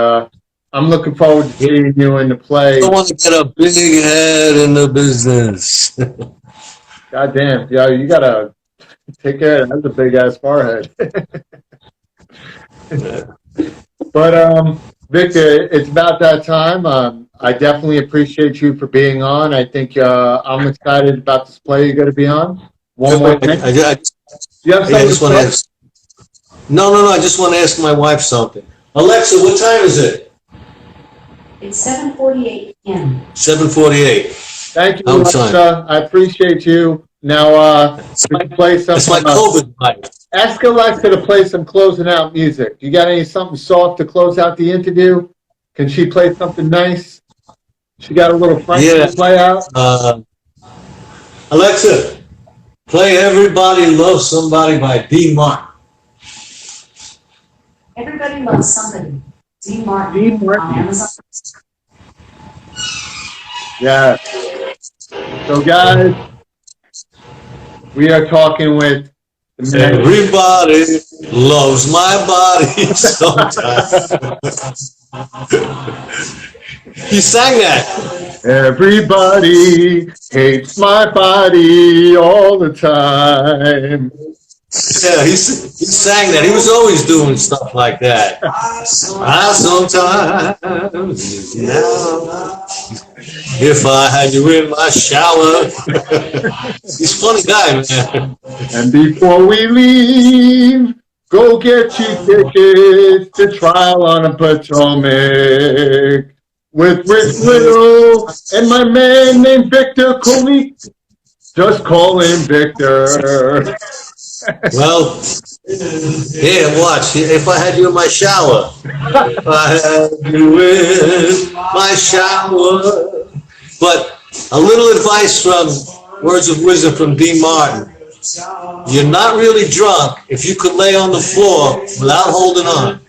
I'm looking forward to seeing you in the play. I want to get a big head in the business. Goddamn, yeah, you gotta take care. That's a big-ass forehead. But, Victor, it's about that time. I definitely appreciate you for being on. I think I'm excited about this play you're going to be on. One more thing. No, I just want to ask my wife something. Alexa, what time is it? It's 7:48 p.m. 7:48. Thank you, Alexa. I appreciate you. Now, play some. It's my COVID mic. Ask Alexa to play some closing out music. You got something soft to close out the interview? Can she play something nice? She got a little Frank to play out? Alexa, play Everybody Loves Somebody by D. Martin. Everybody Loves Somebody. D. Martin. D. Martin. On Amazon. Yeah. So, guys, we are talking with the man. Everybody loves my body sometimes. He sang that. Everybody hates my body all the time. Yeah, he sang that. He was always doing stuff like that. Sometimes now, if I had you in my shower. He's a funny guy, man. And before we leave, go get you tickets to Trial on the Potomac with Rich Little and my man named Victor Colicchio. Just call him Victor. Well, here, watch. If I had you in my shower. If I had you in my shower. But a little advice from words of wisdom from D. Martin. You're not really drunk if you could lay on the floor without holding on.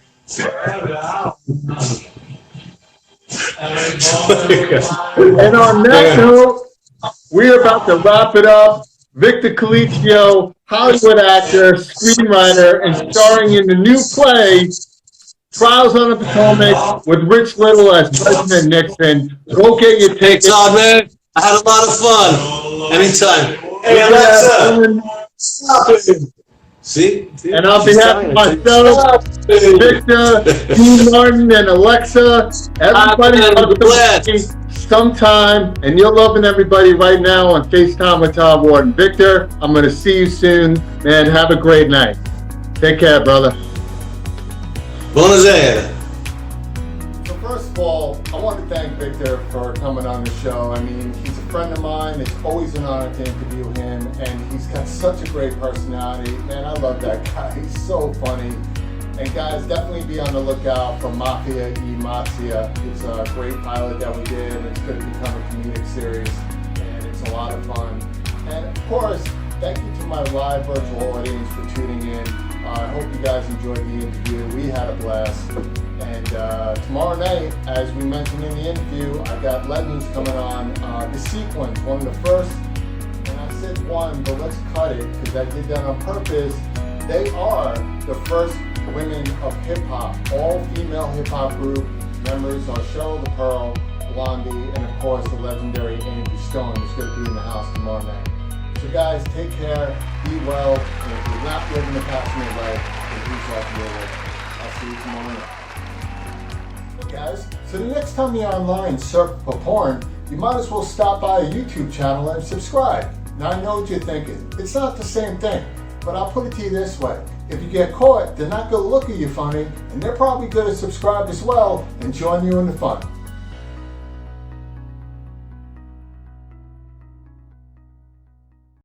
And on that note, we're about to wrap it up. Victor Colicchio, Hollywood actor, screenwriter, and starring in the new play, Trials on the Potomac, with Rich Little as President Nixon. Go get your tickets. Todd, man, I had a lot of fun. Anytime. Hey, Alexa, stop it. See? And on behalf of myself, Victor, D. Martin, and Alexa, everybody loves me sometime, and you're loving everybody right now on FaceTime with Todd Wharton. Victor, I'm going to see you soon. Man, have a great night. Take care, brother. Buonasera. So first of all, I want to thank Victor for coming on the show. I mean, he's a friend of mine. It's always an honor to interview him, and he's got such a great personality. Man, I love that guy. He's so funny. And guys, definitely be on the lookout for Mafia e Mazia. It's a great pilot that we did. It's going to become a comedic series, and it's a lot of fun. And of course, thank you to my live virtual audience for tuning in. I hope you guys enjoyed the interview. We had a blast. And tomorrow night, as we mentioned in the interview, I got Legends coming on. The Sequence, one of the first, and I said one, but let's cut it because I did that on purpose. They are the first women of hip-hop, all-female hip-hop group. Members are Cheryl the Pearl, Blondie, and of course the legendary Andy Stone is going to be in the house tomorrow night. So guys, take care, be well, and if you're not living the passionate life, then reach out to your life. I'll see you tomorrow night. Guys, so the next time you're online surfing for porn, you might as well stop by a YouTube channel and subscribe. Now I know what you're thinking. It's not the same thing, but I'll put it to you this way. If you get caught, they're not going to look at you funny, and they're probably going to subscribe as well and join you in the fun.